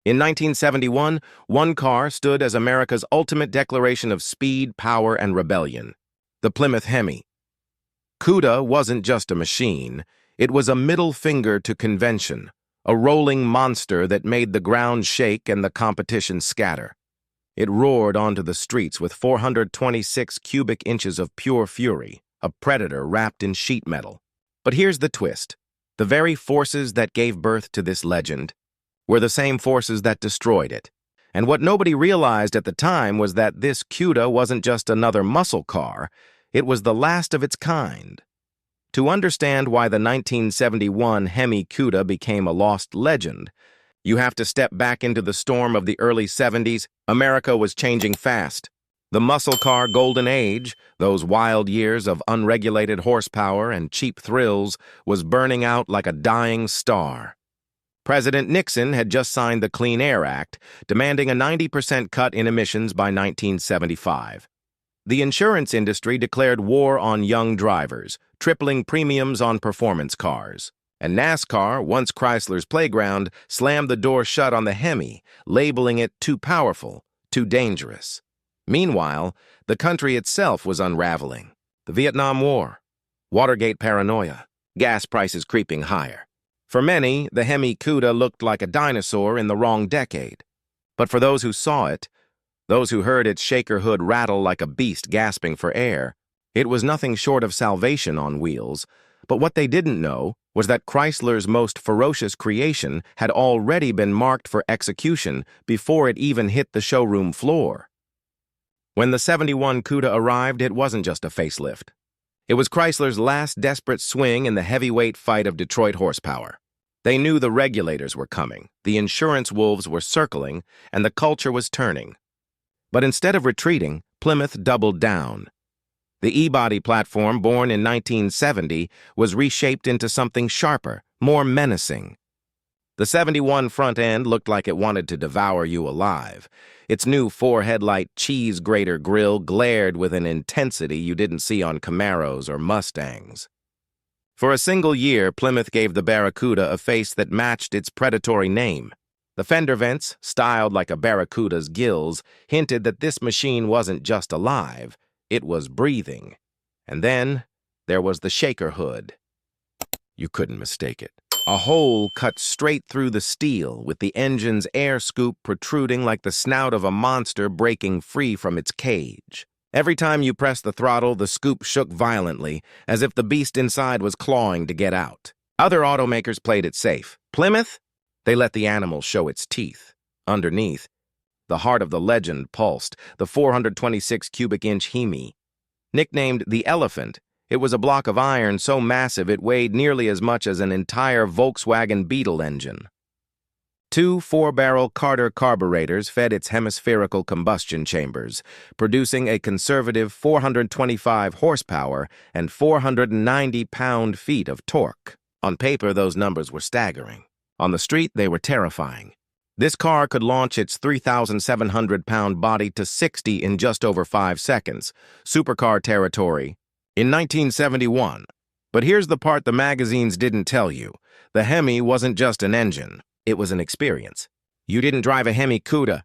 In 1971, one car stood as America's ultimate declaration of speed, power, and rebellion: the Plymouth HEMI. Cuda wasn't just a machine, it was a middle finger to convention, a rolling monster that made the ground shake and the competition scatter. It roared onto the streets with 426 cubic inches of pure fury, a predator wrapped in sheet metal. But here's the twist. The very forces that gave birth to this legend were the same forces that destroyed it. And what nobody realized at the time was that this Cuda wasn't just another muscle car, it was the last of its kind. To understand why the 1971 HEMI Cuda became a lost legend, you have to step back into the storm of the early 70s. America was changing fast. The muscle car golden age, those wild years of unregulated horsepower and cheap thrills, was burning out like a dying star. President Nixon had just signed the Clean Air Act, demanding a 90% cut in emissions by 1975. The insurance industry declared war on young drivers, tripling premiums on performance cars. And NASCAR, once Chrysler's playground, slammed the door shut on the HEMI, labeling it too powerful, too dangerous. Meanwhile, the country itself was unraveling. The Vietnam War, Watergate paranoia, gas prices creeping higher. For many, the HEMI Cuda looked like a dinosaur in the wrong decade. But for those who saw it, those who heard its shaker hood rattle like a beast gasping for air, it was nothing short of salvation on wheels. But what they didn't know was that Chrysler's most ferocious creation had already been marked for execution before it even hit the showroom floor. When the '71 Cuda arrived, it wasn't just a facelift. It was Chrysler's last desperate swing in the heavyweight fight of Detroit horsepower. They knew the regulators were coming, the insurance wolves were circling, and the culture was turning. But instead of retreating, Plymouth doubled down. The E-body platform, born in 1970, was reshaped into something sharper, more menacing. The '71 front end looked like it wanted to devour you alive. Its new four-headlight cheese grater grille glared with an intensity you didn't see on Camaros or Mustangs. For a single year, Plymouth gave the Barracuda a face that matched its predatory name. The fender vents, styled like a barracuda's gills, hinted that this machine wasn't just alive, it was breathing. And then there was the shaker hood. You couldn't mistake it. A hole cut straight through the steel, with the engine's air scoop protruding like the snout of a monster breaking free from its cage. Every time you pressed the throttle, the scoop shook violently, as if the beast inside was clawing to get out. Other automakers played it safe. Plymouth? They let the animal show its teeth. Underneath, the heart of the legend pulsed, the 426 cubic inch HEMI. Nicknamed the Elephant, it was a block of iron so massive it weighed nearly as much as an entire Volkswagen Beetle engine. Two 4-barrel Carter carburetors fed its hemispherical combustion chambers, producing a conservative 425 horsepower and 490 pound-feet of torque. On paper, those numbers were staggering. On the street, they were terrifying. This car could launch its 3,700-pound body to 60 in just over 5 seconds, supercar territory, in 1971. But here's the part the magazines didn't tell you. The HEMI wasn't just an engine, it was an experience. You didn't drive a HEMI Cuda,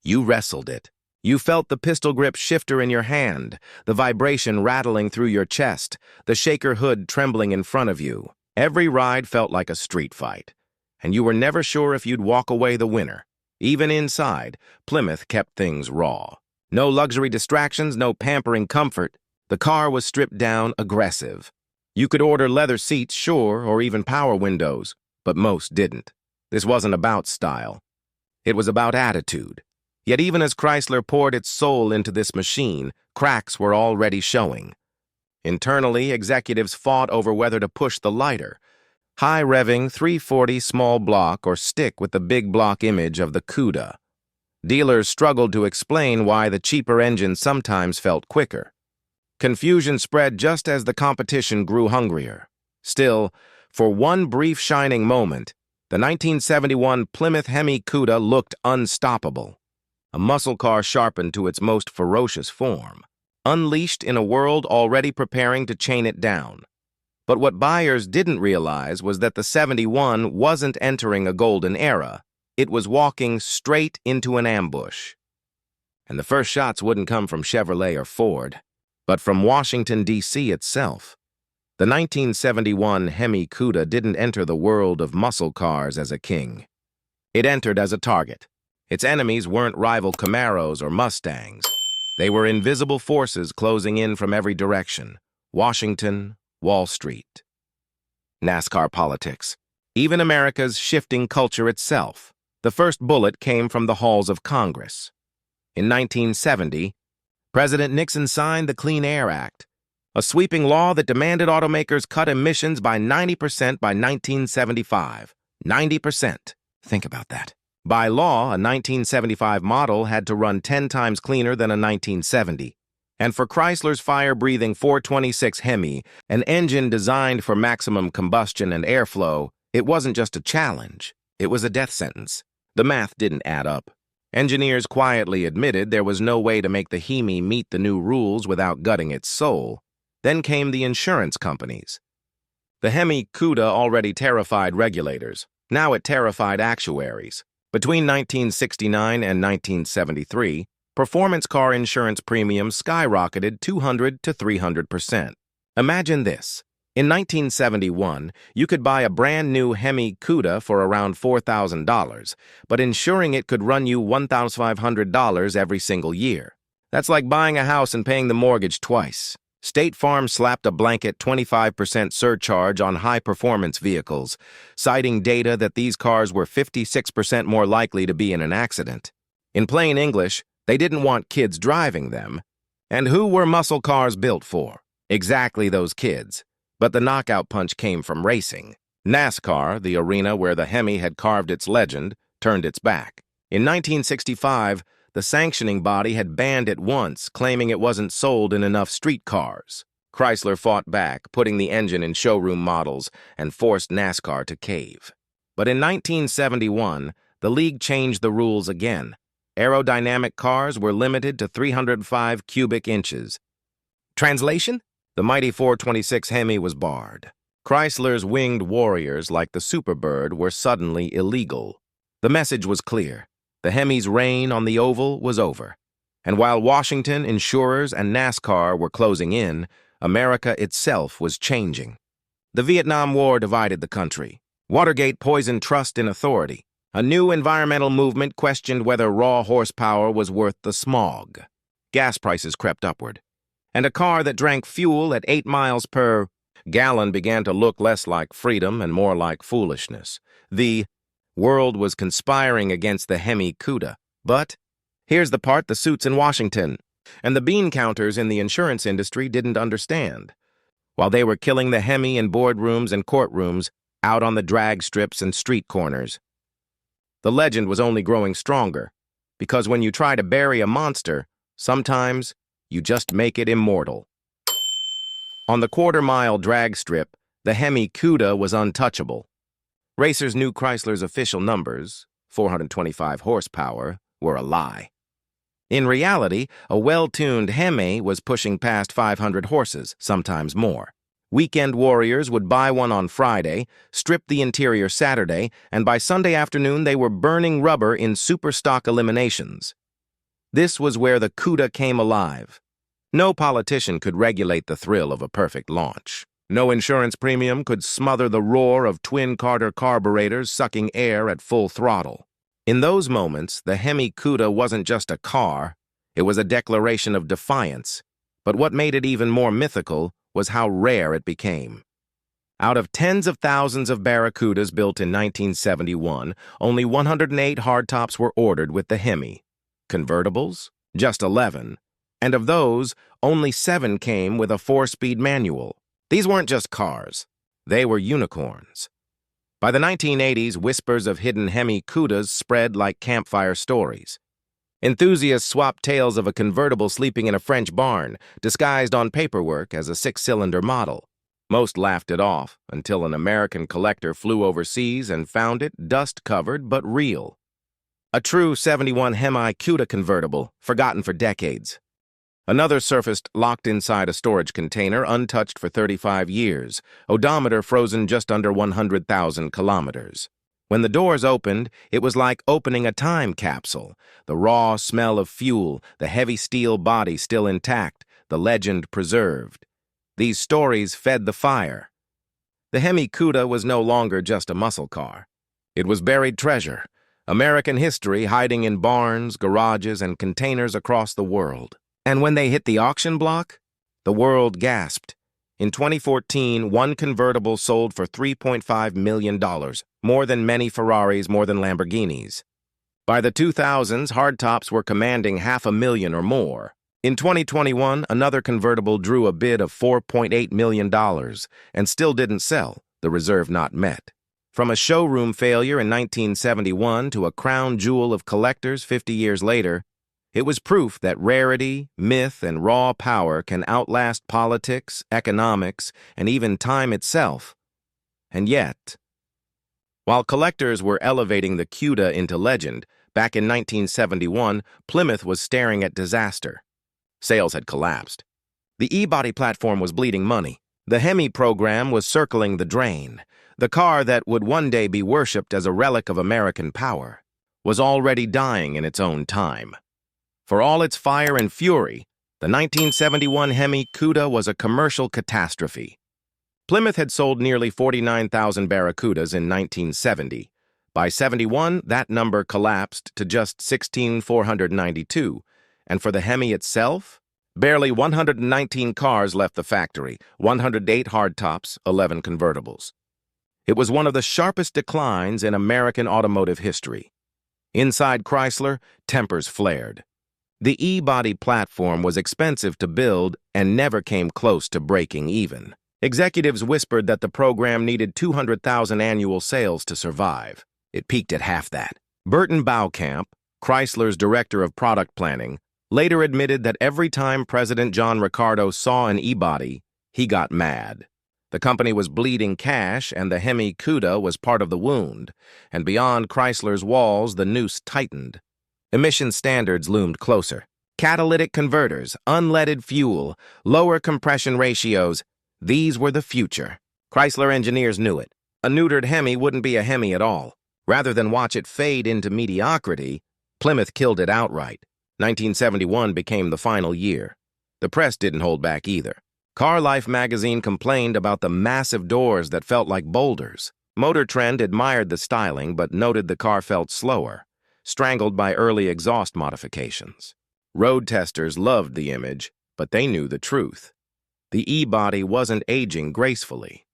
you wrestled it. You felt the pistol grip shifter in your hand, the vibration rattling through your chest, the shaker hood trembling in front of you. Every ride felt like a street fight, and you were never sure if you'd walk away the winner. Even inside, Plymouth kept things raw. No luxury distractions, no pampering comfort. The car was stripped down, aggressive. You could order leather seats, sure, or even power windows, but most didn't. This wasn't about style. It was about attitude. Yet even as Chrysler poured its soul into this machine, cracks were already showing. Internally, executives fought over whether to push the lighter, high-revving 340 small block or stick with the big block image of the Cuda. Dealers struggled to explain why the cheaper engine sometimes felt quicker. Confusion spread just as the competition grew hungrier. Still, for one brief shining moment, the 1971 Plymouth HEMI Cuda looked unstoppable. A muscle car sharpened to its most ferocious form, unleashed in a world already preparing to chain it down. But what buyers didn't realize was that the '71 wasn't entering a golden era. It was walking straight into an ambush. And the first shots wouldn't come from Chevrolet or Ford, but from Washington, D.C. itself. The 1971 HEMI Cuda didn't enter the world of muscle cars as a king. It entered as a target. Its enemies weren't rival Camaros or Mustangs. They were invisible forces closing in from every direction. Washington, Wall Street. NASCAR politics. Even America's shifting culture itself. The first bullet came from the halls of Congress. In 1970, President Nixon signed the Clean Air Act, a sweeping law that demanded automakers cut emissions by 90% by 1975. 90%. Think about that. By law, a 1975 model had to run 10 times cleaner than a 1970. And for Chrysler's fire-breathing 426 HEMI, an engine designed for maximum combustion and airflow, it wasn't just a challenge, it was a death sentence. The math didn't add up. Engineers quietly admitted there was no way to make the HEMI meet the new rules without gutting its soul. Then came the insurance companies. The HEMI Cuda already terrified regulators. Now it terrified actuaries. Between 1969 and 1973, performance car insurance premiums skyrocketed 200 to 300%. Imagine this. In 1971, you could buy a brand new HEMI Cuda for around $4,000, but insuring it could run you $1,500 every single year. That's like buying a house and paying the mortgage twice. State Farm slapped a blanket 25% surcharge on high-performance vehicles, citing data that these cars were 56% more likely to be in an accident. In plain English, they didn't want kids driving them. And who were muscle cars built for? Exactly those kids. But the knockout punch came from racing. NASCAR, the arena where the HEMI had carved its legend, turned its back. In 1965, the sanctioning body had banned it once, claiming it wasn't sold in enough street cars. Chrysler fought back, putting the engine in showroom models, and forced NASCAR to cave. But in 1971, the league changed the rules again. Aerodynamic cars were limited to 305 cubic inches. Translation? The mighty 426 HEMI was barred. Chrysler's winged warriors, like the Superbird, were suddenly illegal. The message was clear. The HEMI's reign on the oval was over. And while Washington, insurers, and NASCAR were closing in, America itself was changing. The Vietnam War divided the country. Watergate poisoned trust in authority. A new environmental movement questioned whether raw horsepower was worth the smog. Gas prices crept upward. And a car that drank fuel at 8 miles per gallon began to look less like freedom and more like foolishness. The world was conspiring against the HEMI Cuda. But here's the part the suits in Washington and the bean counters in the insurance industry didn't understand. While they were killing the HEMI in boardrooms and courtrooms, out on the drag strips and street corners, the legend was only growing stronger, because when you try to bury a monster, sometimes you just make it immortal. On the quarter-mile drag strip, the HEMI Cuda was untouchable. Racers knew Chrysler's official numbers, 425 horsepower, were a lie. In reality, a well-tuned HEMI was pushing past 500 horses, sometimes more. Weekend warriors would buy one on Friday, strip the interior Saturday, and by Sunday afternoon they were burning rubber in superstock eliminations. This was where the Cuda came alive. No politician could regulate the thrill of a perfect launch. No insurance premium could smother the roar of twin-Carter carburetors sucking air at full throttle. In those moments, the HEMI Cuda wasn't just a car, it was a declaration of defiance. But what made it even more mythical was how rare it became. Out of tens of thousands of Barracudas built in 1971, only 108 hardtops were ordered with the HEMI. Convertibles? Just 11. And of those, only 7 came with a 4-speed manual. These weren't just cars. They were unicorns. By the 1980s, whispers of hidden HEMI Cudas spread like campfire stories. Enthusiasts swapped tales of a convertible sleeping in a French barn, disguised on paperwork as a 6-cylinder model. Most laughed it off until an American collector flew overseas and found it dust-covered but real. A true 71 HEMI Cuda convertible, forgotten for decades. Another surfaced locked inside a storage container, untouched for 35 years, odometer frozen just under 100,000 kilometers. When the doors opened, it was like opening a time capsule. The raw smell of fuel, the heavy steel body still intact, the legend preserved. These stories fed the fire. The HEMI Cuda was no longer just a muscle car. It was buried treasure, American history hiding in barns, garages, and containers across the world. And when they hit the auction block, the world gasped. In 2014, one convertible sold for $3.5 million, more than many Ferraris, more than Lamborghinis. By the 2000s, hardtops were commanding $500,000 or more. In 2021, another convertible drew a bid of $4.8 million and still didn't sell, the reserve not met. From a showroom failure in 1971 to a crown jewel of collectors 50 years later, it was proof that rarity, myth, and raw power can outlast politics, economics, and even time itself. And yet, while collectors were elevating the Cuda into legend, back in 1971, Plymouth was staring at disaster. Sales had collapsed. The E-body platform was bleeding money. The HEMI program was circling the drain. The car that would one day be worshipped as a relic of American power was already dying in its own time. For all its fire and fury, the 1971 HEMI Cuda was a commercial catastrophe. Plymouth had sold nearly 49,000 Barracudas in 1970. By 71, that number collapsed to just 16,492, and for the HEMI itself, barely 119 cars left the factory, 108 hardtops, 11 convertibles. It was one of the sharpest declines in American automotive history. Inside Chrysler, tempers flared. The E-body platform was expensive to build and never came close to breaking even. Executives whispered that the program needed 200,000 annual sales to survive. It peaked at half that. Burton Baukamp, Chrysler's director of product planning, later admitted that every time President John Ricardo saw an E-body, he got mad. The company was bleeding cash, and the HEMI Cuda was part of the wound, and beyond Chrysler's walls, the noose tightened. Emission standards loomed closer. Catalytic converters, unleaded fuel, lower compression ratios, these were the future. Chrysler engineers knew it. A neutered HEMI wouldn't be a HEMI at all. Rather than watch it fade into mediocrity, Plymouth killed it outright. 1971 became the final year. The press didn't hold back either. Car Life magazine complained about the massive doors that felt like boulders. Motor Trend admired the styling but noted the car felt slower, strangled by early exhaust modifications. Road testers loved the image, but they knew the truth. The E-body wasn't aging gracefully.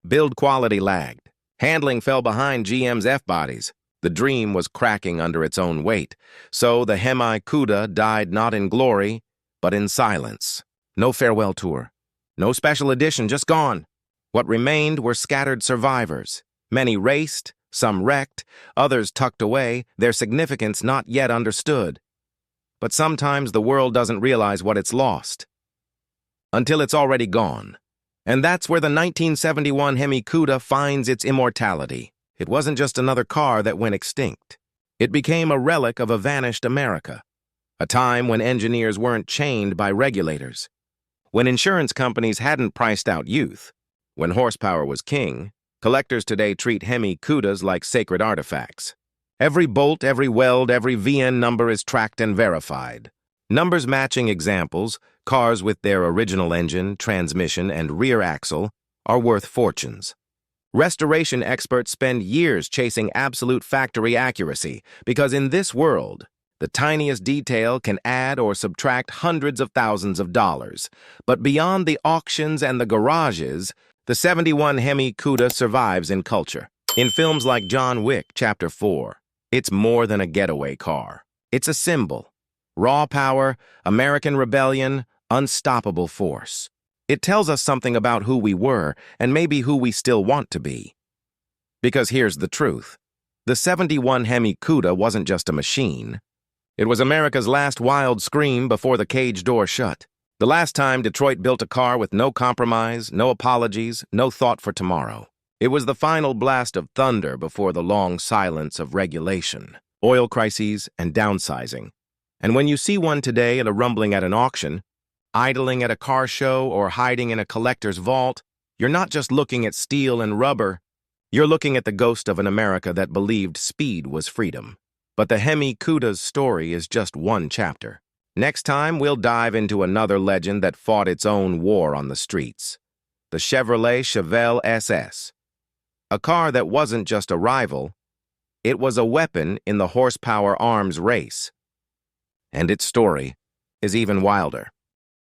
Build quality lagged. Handling fell behind GM's F-bodies. The dream was cracking under its own weight, so the HEMI Cuda died not in glory, but in silence. No farewell tour. No special edition, just gone. What remained were scattered survivors. Many raced, some wrecked, others tucked away, their significance not yet understood. But sometimes the world doesn't realize what it's lost until it's already gone. And that's where the 1971 HEMI Cuda finds its immortality. It wasn't just another car that went extinct. It became a relic of a vanished America, a time when engineers weren't chained by regulators, when insurance companies hadn't priced out youth, when horsepower was king. Collectors today treat HEMI Cudas like sacred artifacts. Every bolt, every weld, every VN number is tracked and verified. Numbers matching examples, cars with their original engine, transmission, and rear axle, are worth fortunes. Restoration experts spend years chasing absolute factory accuracy because in this world, the tiniest detail can add or subtract hundreds of thousands of dollars. But beyond the auctions and the garages, the 71 HEMI Cuda survives in culture. In films like John Wick, Chapter 4, it's more than a getaway car. It's a symbol. Raw power, American rebellion, unstoppable force. It tells us something about who we were and maybe who we still want to be. Because here's the truth. The 71 HEMI Cuda wasn't just a machine. It was America's last wild scream before the cage door shut. The last time Detroit built a car with no compromise, no apologies, no thought for tomorrow. It was the final blast of thunder before the long silence of regulation, oil crises, and downsizing. And when you see one today at a rumbling at an auction, idling at a car show, or hiding in a collector's vault, you're not just looking at steel and rubber, You're looking at the ghost of an America that believed speed was freedom. But the HEMI Cuda's story is just one chapter. Next time, we'll dive into another legend that fought its own war on the streets. The Chevrolet Chevelle SS. A car that wasn't just a rival, it was a weapon in the horsepower arms race. And its story is even wilder.